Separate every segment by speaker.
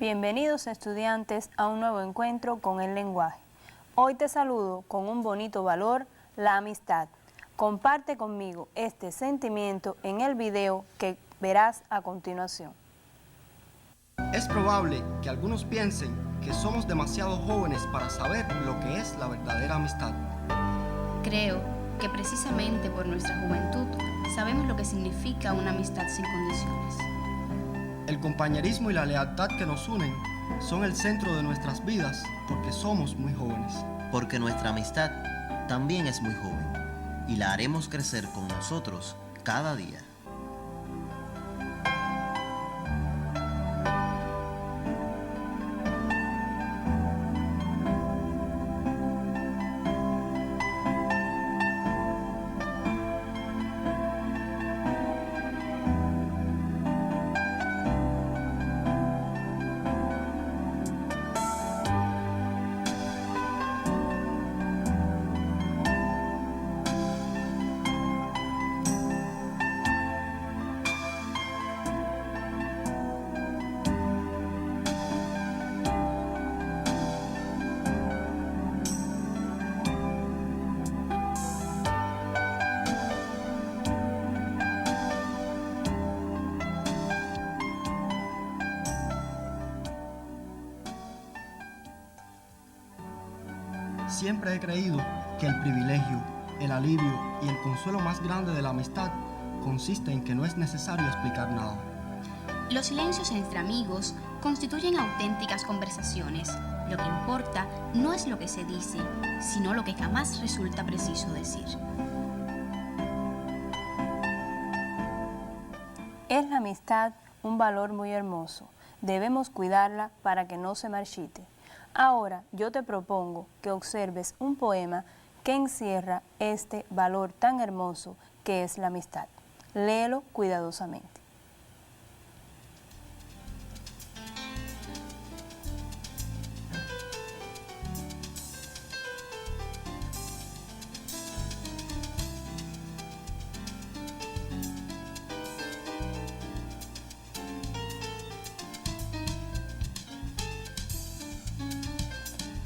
Speaker 1: Bienvenidos estudiantes a un nuevo encuentro con el lenguaje. Hoy te saludo con un bonito valor, la amistad. Comparte conmigo este sentimiento en el video que verás a continuación.
Speaker 2: Es probable que algunos piensen que somos demasiado jóvenes para saber lo que es la verdadera amistad.
Speaker 3: Creo que precisamente por nuestra juventud sabemos lo que significa una amistad sin condiciones.
Speaker 2: El compañerismo y la lealtad que nos unen son el centro de nuestras vidas porque somos muy jóvenes.
Speaker 4: Porque nuestra amistad también es muy joven y la haremos crecer con nosotros cada día.
Speaker 2: Siempre he creído que el privilegio, el alivio y el consuelo más grande de la amistad consiste en que no es necesario explicar nada.
Speaker 3: Los silencios entre amigos constituyen auténticas conversaciones. Lo que importa no es lo que se dice, sino lo que jamás resulta preciso decir.
Speaker 1: Es la amistad un valor muy hermoso. Debemos cuidarla para que no se marchite. Ahora yo te propongo que observes un poema que encierra este valor tan hermoso que es la amistad. Léelo cuidadosamente.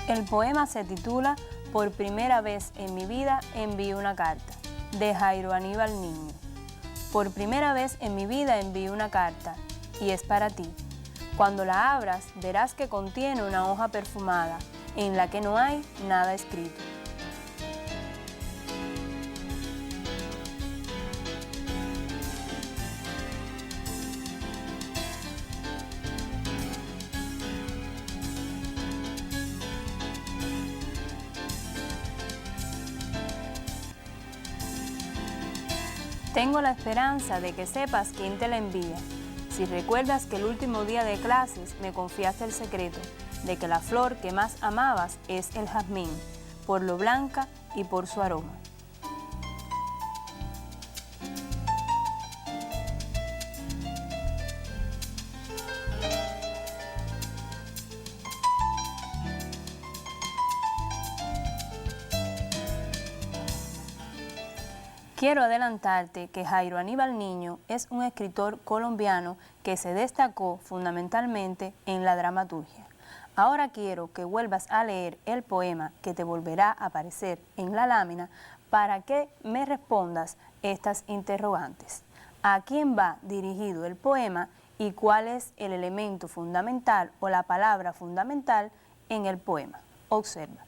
Speaker 1: El poema se titula Por primera vez en mi vida envío una carta, de Jairo Aníbal Niño. Por primera vez en mi vida envío una carta, y es para ti. Cuando la abras, verás que contiene una hoja perfumada, en la que no hay nada escrito. Tengo la esperanza de que sepas quién te la envía. Si recuerdas que el último día de clases me confiaste el secreto de que la flor que más amabas es el jazmín, por lo blanca y por su aroma. Quiero adelantarte que Jairo Aníbal Niño es un escritor colombiano que se destacó fundamentalmente en la dramaturgia. Ahora quiero que vuelvas a leer el poema que te volverá a aparecer en la lámina para que me respondas estas interrogantes. ¿A quién va dirigido el poema y cuál es el elemento fundamental o la palabra fundamental en el poema? Observa.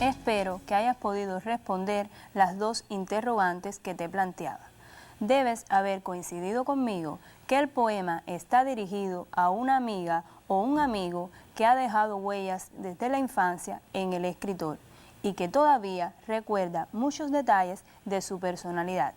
Speaker 1: Espero que hayas podido responder las dos interrogantes que te planteaba. Debes haber coincidido conmigo que el poema está dirigido a una amiga o un amigo que ha dejado huellas desde la infancia en el escritor y que todavía recuerda muchos detalles de su personalidad.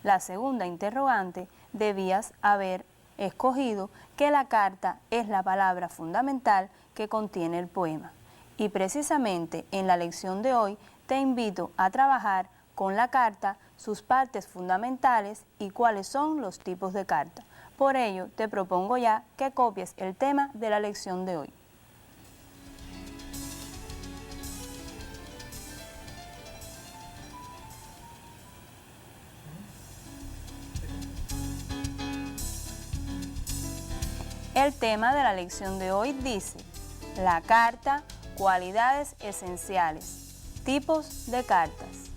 Speaker 1: La segunda interrogante debías haber escogido que la carta es la palabra fundamental que contiene el poema. Y precisamente en la lección de hoy te invito a trabajar con la carta, sus partes fundamentales y cuáles son los tipos de carta. Por ello, te propongo ya que copies el tema de la lección de hoy. El tema de la lección de hoy dice: la carta, cualidades esenciales, tipos de cartas.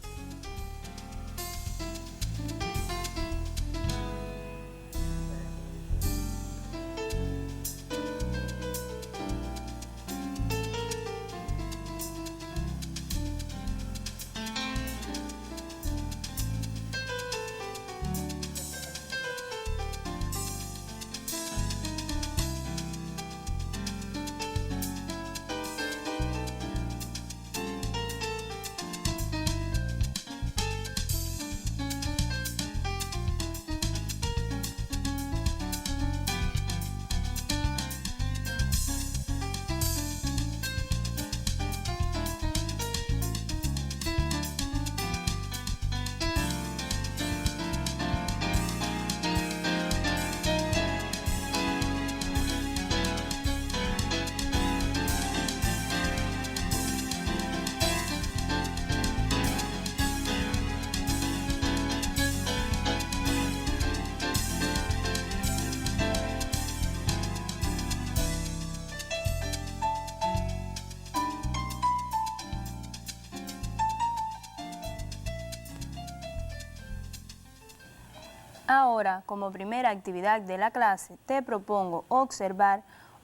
Speaker 1: Ahora, como primera actividad de la clase, te propongo observar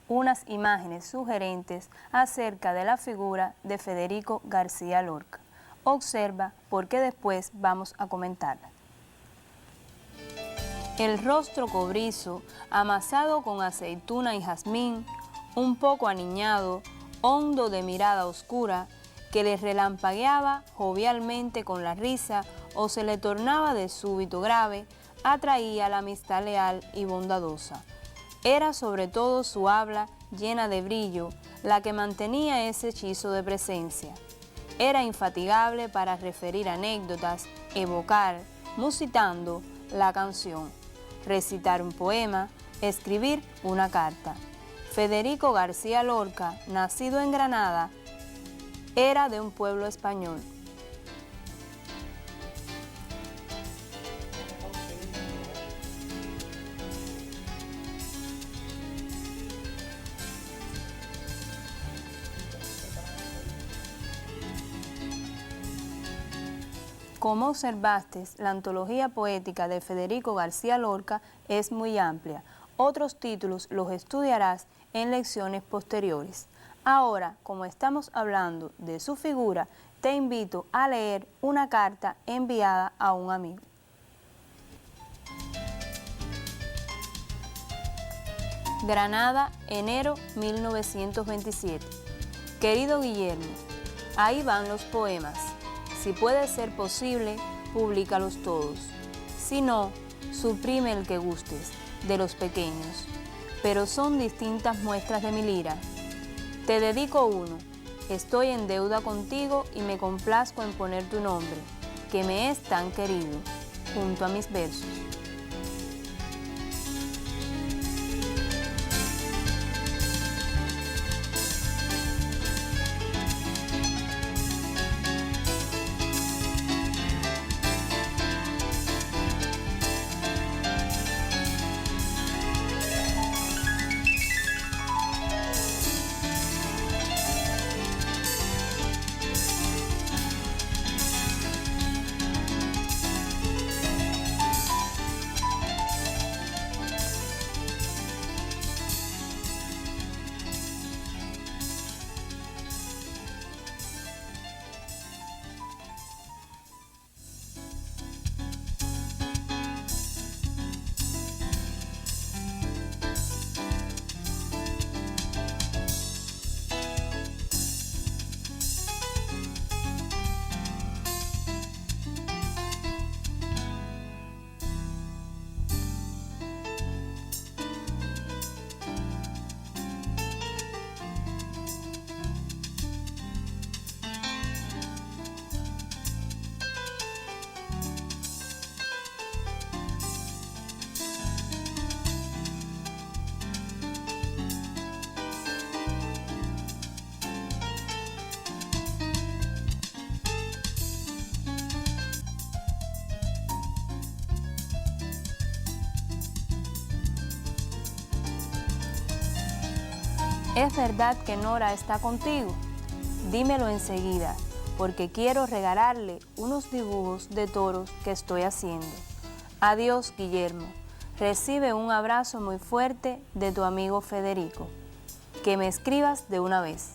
Speaker 1: unas imágenes sugerentes acerca de la figura de Federico García Lorca. Observa porque después vamos a comentarla. El rostro cobrizo, amasado con aceituna y jazmín, un poco aniñado, hondo de mirada oscura, que le relampagueaba jovialmente con la risa o se le tornaba de súbito grave, atraía la amistad leal y bondadosa. Era sobre todo su habla llena de brillo la que mantenía ese hechizo de presencia. Era infatigable para referir anécdotas, evocar, musitando la canción, recitar un poema, escribir una carta. Federico García Lorca, nacido en Granada, era de un pueblo español. Como observaste, la antología poética de Federico García Lorca es muy amplia. Otros títulos los estudiarás en lecciones posteriores. Ahora, como estamos hablando de su figura, te invito a leer una carta enviada a un amigo. Granada, enero 1927. Querido Guillermo, ahí van los poemas. Si puede ser posible, públicalos todos. Si no, suprime el que gustes, de los pequeños. Pero son distintas muestras de mi lira. Te dedico uno. Estoy en deuda contigo y me complazco en poner tu nombre, que me es tan querido, junto a mis versos. ¿Es verdad que Nora está contigo? Dímelo enseguida, porque quiero regalarle unos dibujos de toros que estoy haciendo. Adiós, Guillermo. Recibe un abrazo muy fuerte de tu amigo Federico. Que me escribas de una vez.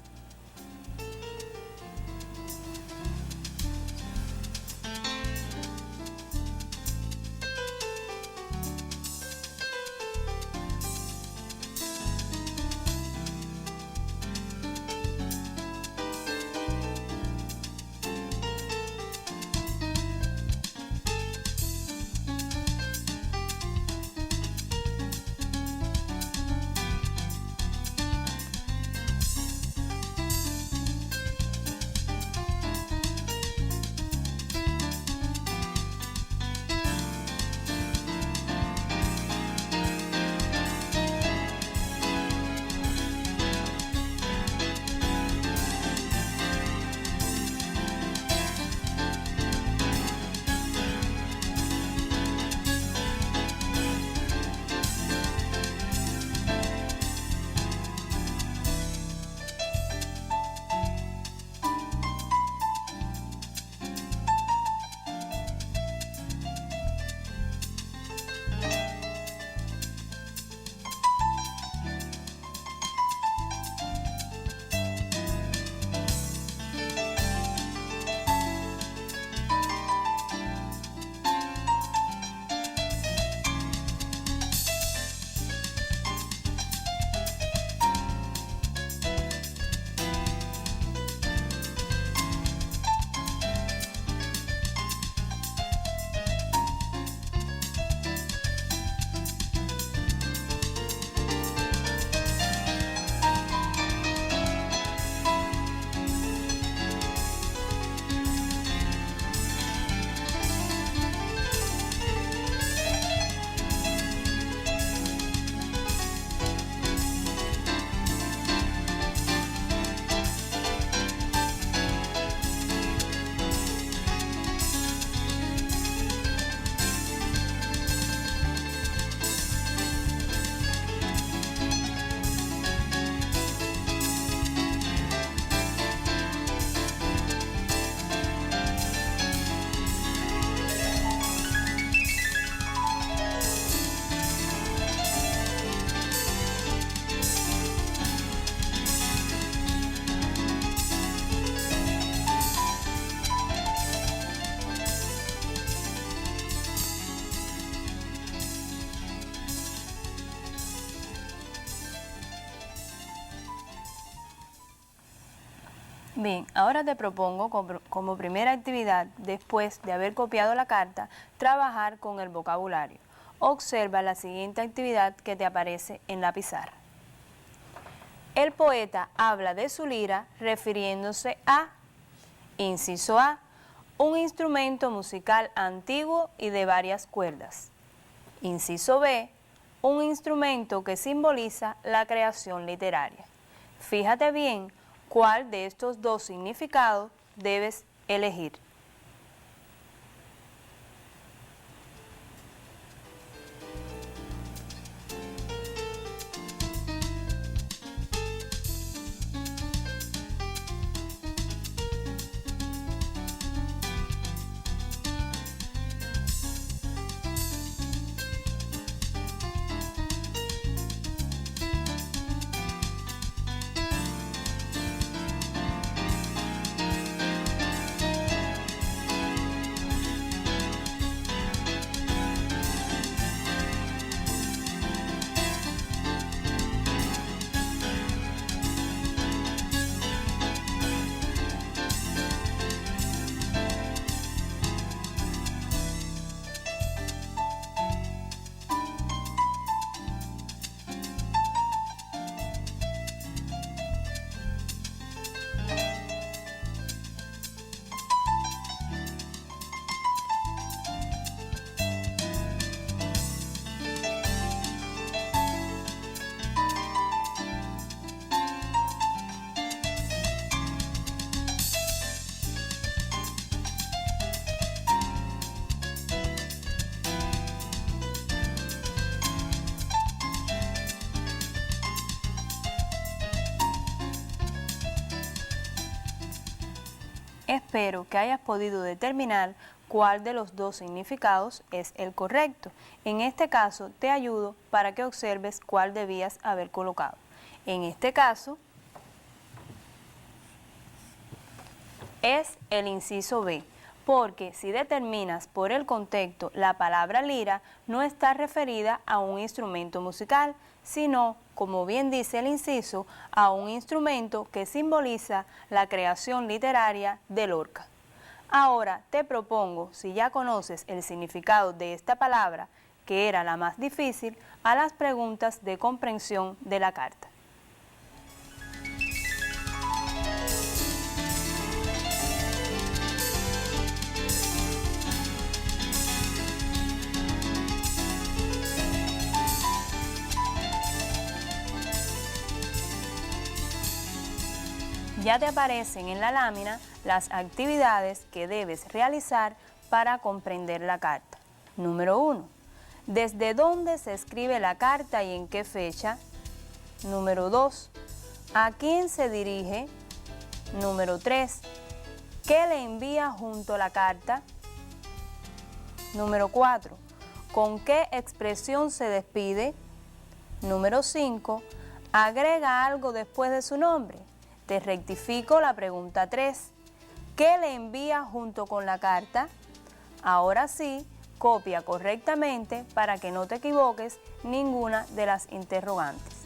Speaker 1: Bien, ahora te propongo como primera actividad, después de haber copiado la carta, trabajar con el vocabulario. Observa la siguiente actividad que te aparece en la pizarra. El poeta habla de su lira refiriéndose a, inciso A, un instrumento musical antiguo y de varias cuerdas. Inciso B, un instrumento que simboliza la creación literaria. Fíjate bien cuál de estos dos significados debes elegir. Espero que hayas podido determinar cuál de los dos significados es el correcto. En este caso, te ayudo para que observes cuál debías haber colocado. En este caso, es el inciso B, porque si determinas por el contexto, la palabra lira no está referida a un instrumento musical, sino, como bien dice el inciso, a un instrumento que simboliza la creación literaria de Lorca. Ahora te propongo, si ya conoces el significado de esta palabra, que era la más difícil, a las preguntas de comprensión de la carta. Ya te aparecen en la lámina las actividades que debes realizar para comprender la carta. Número 1. ¿Desde dónde se escribe la carta y en qué fecha? Número 2. ¿A quién se dirige? Número 3. ¿Qué le envía junto a la carta? Número 4. ¿Con qué expresión se despide? Número 5. ¿Agrega algo después de su nombre? Te rectifico la pregunta 3. ¿Qué le envía junto con la carta? Ahora sí, copia correctamente para que no te equivoques ninguna de las interrogantes.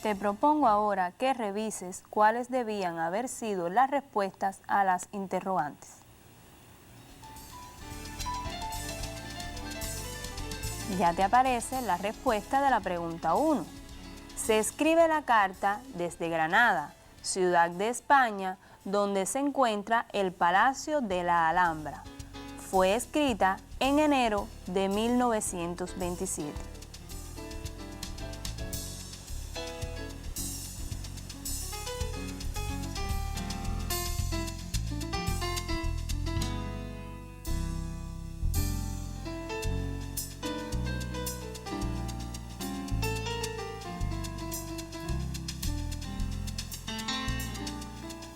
Speaker 1: Te propongo ahora que revises cuáles debían haber sido las respuestas a las interrogantes. Ya te aparece la respuesta de la pregunta 1. Se escribe la carta desde Granada, ciudad de España, donde se encuentra el Palacio de la Alhambra. Fue escrita en enero de 1927.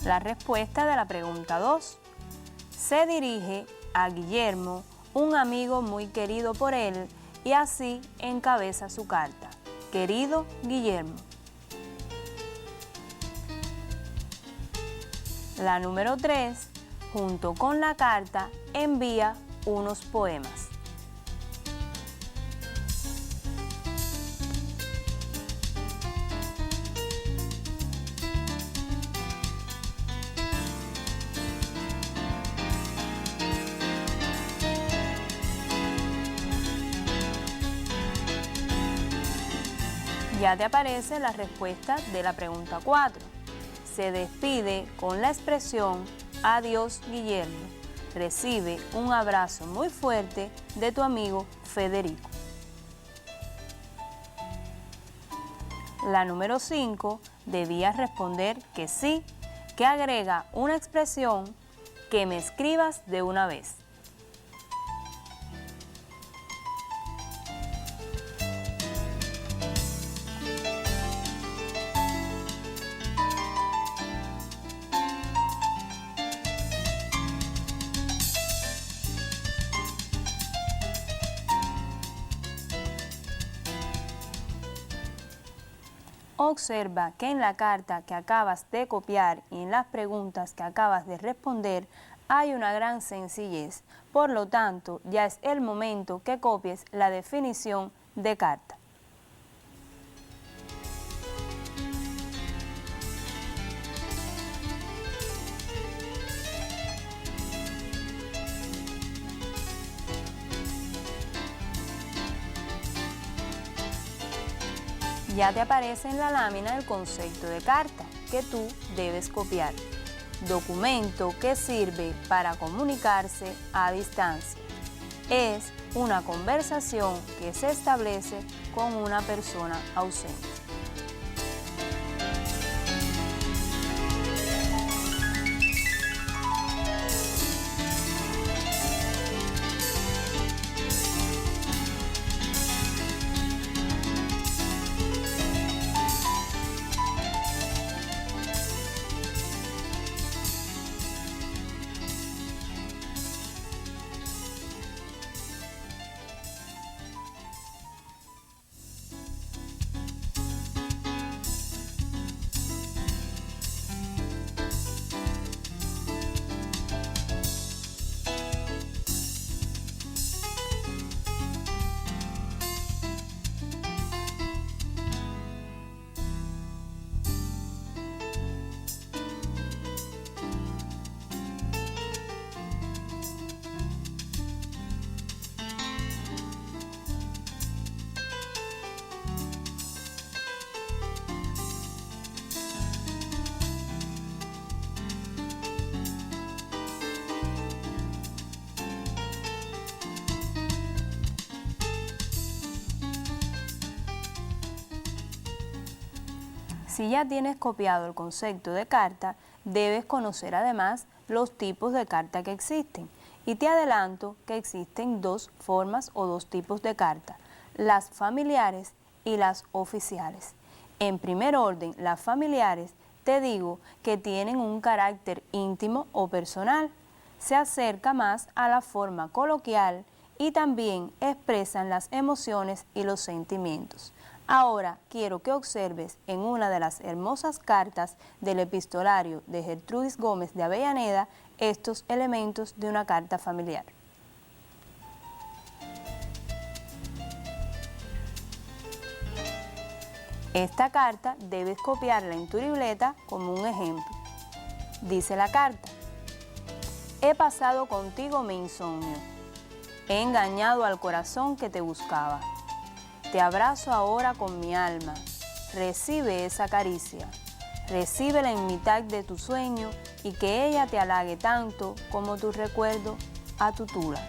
Speaker 1: La respuesta de la pregunta 2. Se dirige a Guillermo, un amigo muy querido por él, y así encabeza su carta. Querido Guillermo. La número 3, junto con la carta, envía unos poemas. Ya te aparece la respuesta de la pregunta 4. Se despide con la expresión adiós Guillermo. Recibe un abrazo muy fuerte de tu amigo Federico. La número 5 debías responder que sí, que agrega una expresión que me escribas de una vez. Observa que en la carta que acabas de copiar y en las preguntas que acabas de responder hay una gran sencillez. Por lo tanto, ya es el momento que copies la definición de carta. Ya te aparece en la lámina el concepto de carta que tú debes copiar. Documento que sirve para comunicarse a distancia. Es una conversación que se establece con una persona ausente. Si ya tienes copiado el concepto de carta, debes conocer además los tipos de carta que existen. Y te adelanto que existen dos formas o dos tipos de carta, las familiares y las oficiales. En primer orden, las familiares, te digo que tienen un carácter íntimo o personal, se acerca más a la forma coloquial y también expresan las emociones y los sentimientos. Ahora quiero que observes en una de las hermosas cartas del epistolario de Gertrudis Gómez de Avellaneda estos elementos de una carta familiar. Esta carta debes copiarla en tu libreta como un ejemplo. Dice la carta: he pasado contigo mi insomnio, he engañado al corazón que te buscaba. Te abrazo ahora con mi alma, recibe esa caricia, recíbela en mitad de tu sueño y que ella te halague tanto como tu recuerdo a tu tula.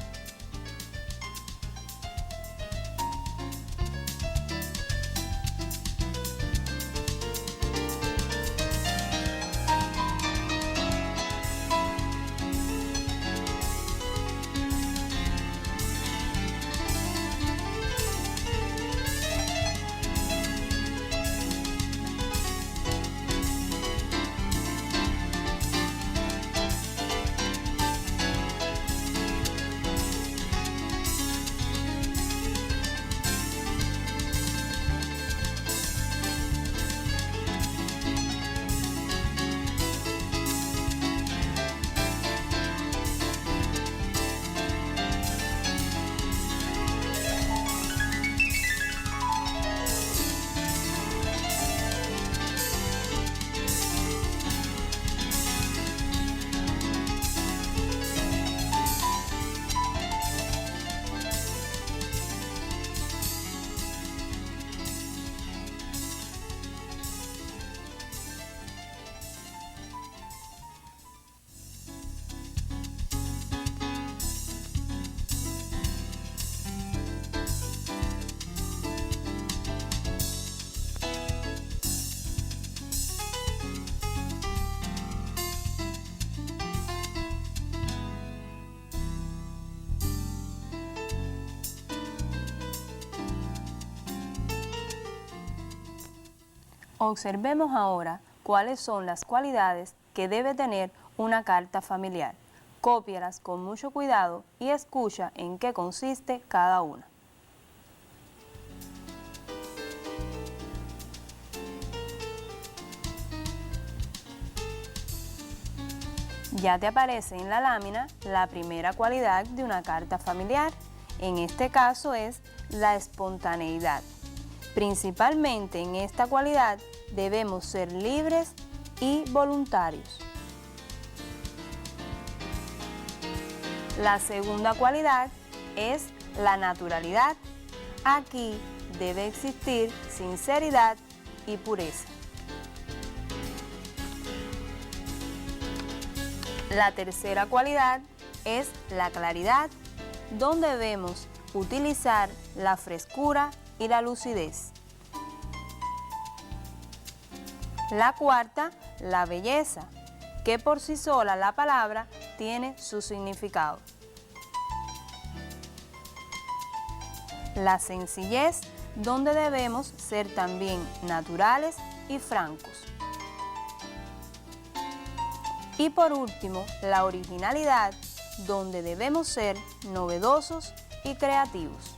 Speaker 1: Observemos ahora cuáles son las cualidades que debe tener una carta familiar. Cópialas con mucho cuidado y escucha en qué consiste cada una. Ya te aparece en la lámina la primera cualidad de una carta familiar. En este caso es la espontaneidad. Principalmente en esta cualidad debemos ser libres y voluntarios. La segunda cualidad es la naturalidad. Aquí debe existir sinceridad y pureza. La tercera cualidad es la claridad, donde debemos utilizar la frescura y la lucidez. La cuarta, la belleza, que por sí sola la palabra tiene su significado. La sencillez, donde debemos ser también naturales y francos. Y por último, la originalidad, donde debemos ser novedosos y creativos.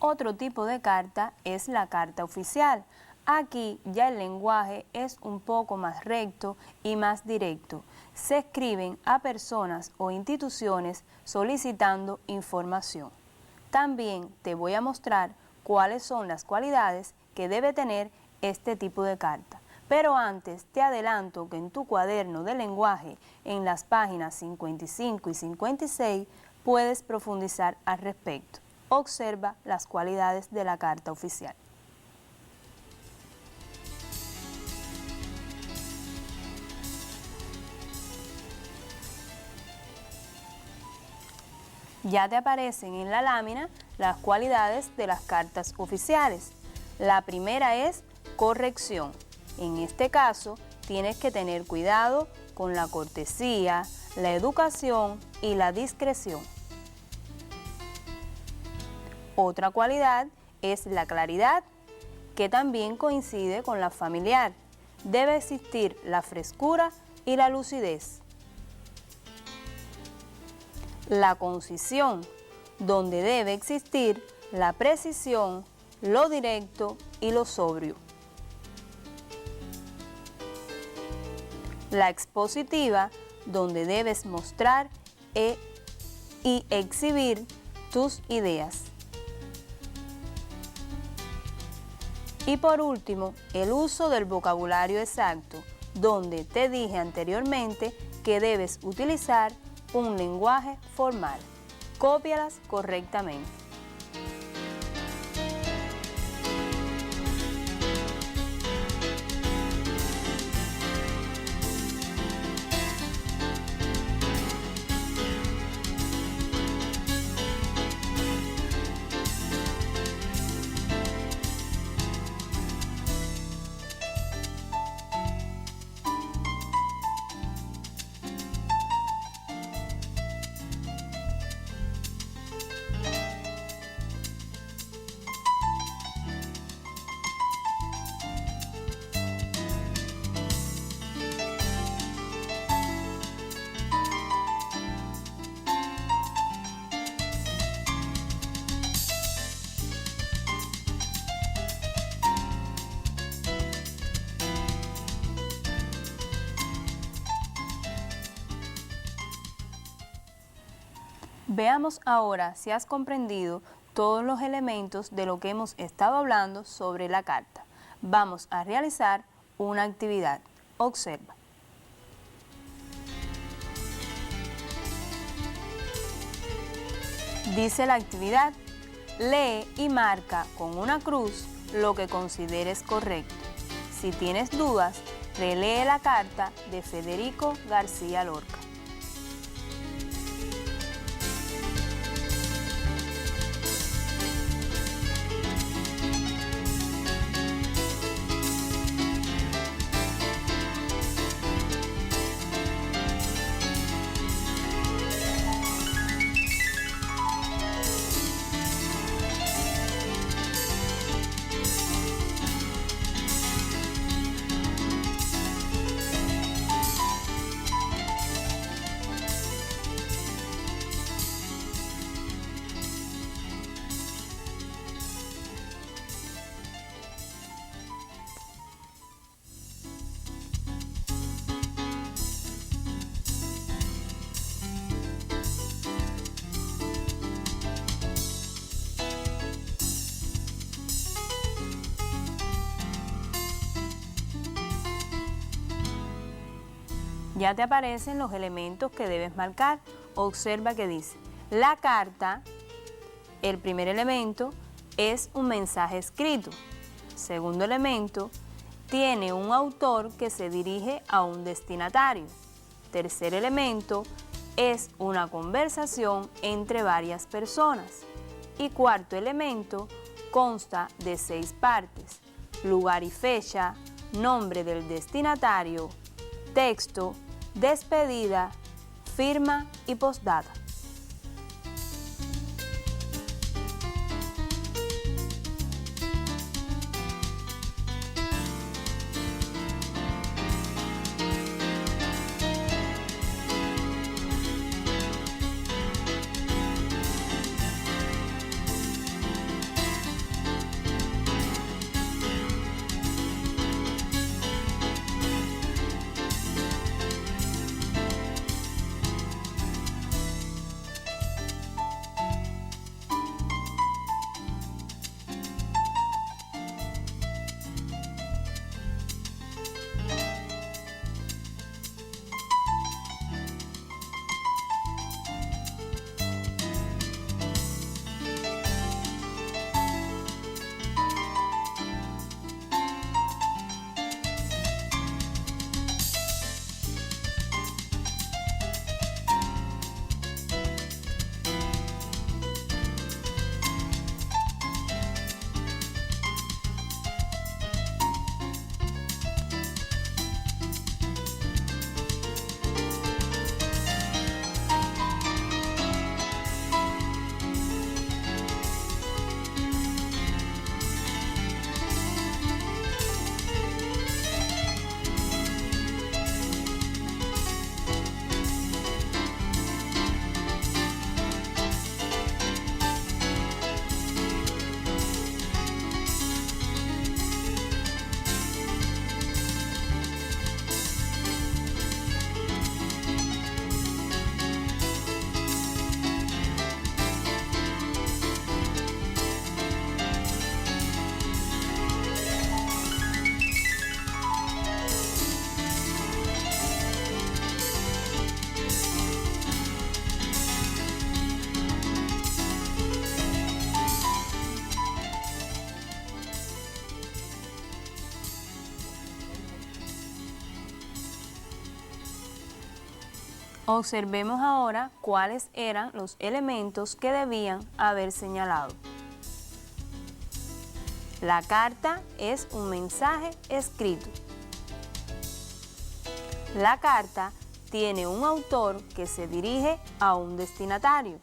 Speaker 1: Otro tipo de carta es la carta oficial. Aquí ya el lenguaje es un poco más recto y más directo. Se escriben a personas o instituciones solicitando información. También te voy a mostrar cuáles son las cualidades que debe tener este tipo de carta. Pero antes te adelanto que en tu cuaderno de lenguaje, en las páginas 55 y 56, puedes profundizar al respecto. Observa las cualidades de la carta oficial. Ya te aparecen en la lámina las cualidades de las cartas oficiales. La primera es corrección. En este caso, tienes que tener cuidado con la cortesía, la educación y la discreción. Otra cualidad es la claridad, que también coincide con la familiar. Debe existir la frescura y la lucidez. La concisión, donde debe existir la precisión, lo directo y lo sobrio. La expositiva, donde debes mostrar y exhibir tus ideas. Y por último, el uso del vocabulario exacto, donde te dije anteriormente que debes utilizar un lenguaje formal. Cópialas correctamente. Veamos ahora si has comprendido todos los elementos de lo que hemos estado hablando sobre la carta. Vamos a realizar una actividad. Observa. Dice la actividad: lee y marca con una cruz lo que consideres correcto. Si tienes dudas, relee la carta de Federico García Lorca. Ya te aparecen los elementos que debes marcar. Observa que dice, la carta, el primer elemento, es un mensaje escrito. Segundo elemento, tiene un autor que se dirige a un destinatario. Tercer elemento, es una conversación entre varias personas. Y cuarto elemento, consta de 6 partes: lugar y fecha, nombre del destinatario, texto, despedida, firma y postdata. Observemos ahora cuáles eran los elementos que debían haber señalado. La carta es un mensaje escrito. La carta tiene un autor que se dirige a un destinatario.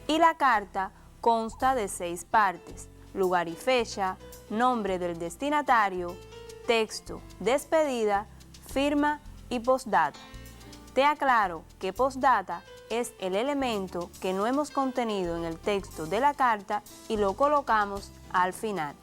Speaker 1: Y la carta consta de 6 partes: lugar y fecha, nombre del destinatario, texto, despedida, firma y postdata. Te aclaro que postdata es el elemento que no hemos contenido en el texto de la carta y lo colocamos al final.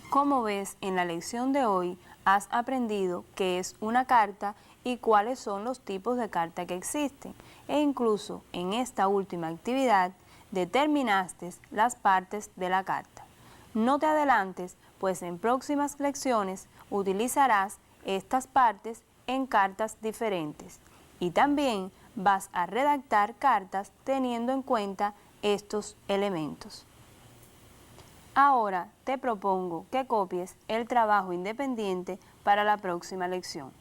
Speaker 1: Como ves, en la lección de hoy has aprendido qué es una carta y cuáles son los tipos de carta que existen. E incluso en esta última actividad determinaste las partes de la carta. No te adelantes, pues en próximas lecciones utilizarás estas partes en cartas diferentes. Y también vas a redactar cartas teniendo en cuenta estos elementos. Ahora te propongo que copies el trabajo independiente para la próxima lección.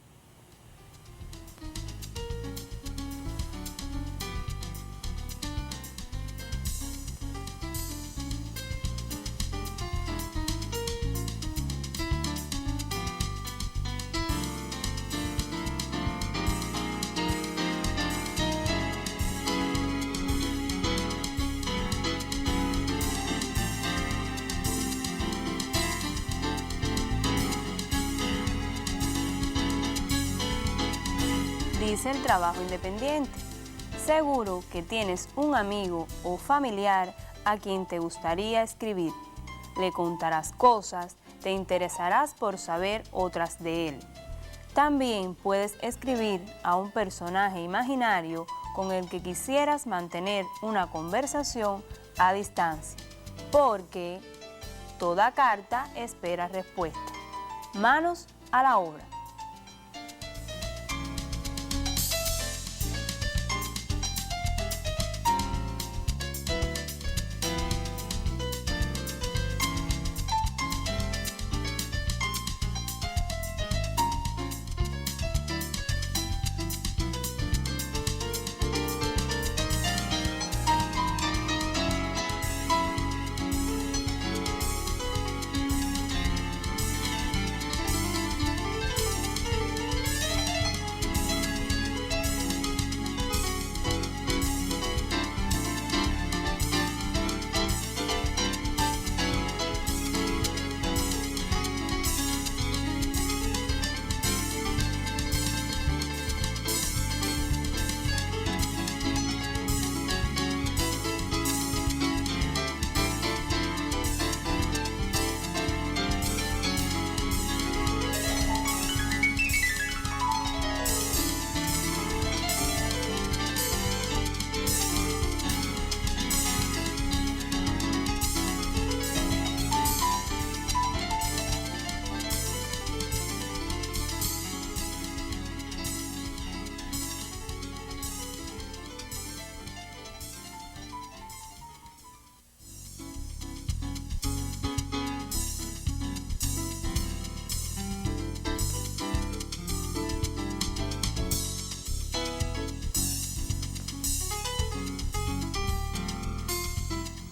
Speaker 1: Dice el trabajo independiente. Seguro que tienes un amigo o familiar a quien te gustaría escribir. Le contarás cosas, te interesarás por saber otras de él. También puedes escribir a un personaje imaginario con el que quisieras mantener una conversación a distancia, porque toda carta espera respuesta. Manos a la obra.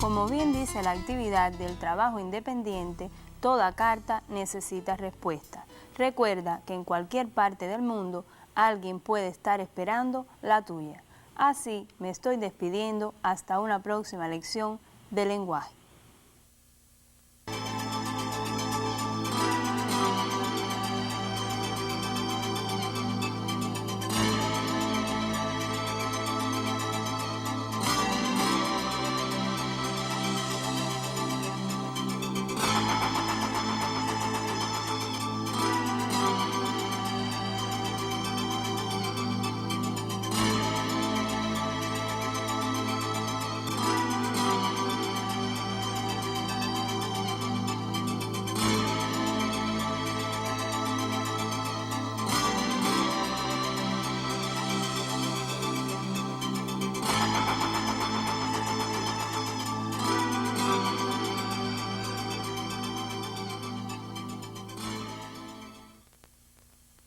Speaker 1: Como bien dice la actividad del trabajo independiente, toda carta necesita respuesta. Recuerda que en cualquier parte del mundo alguien puede estar esperando la tuya. Así me estoy despidiendo hasta una próxima lección de lenguaje.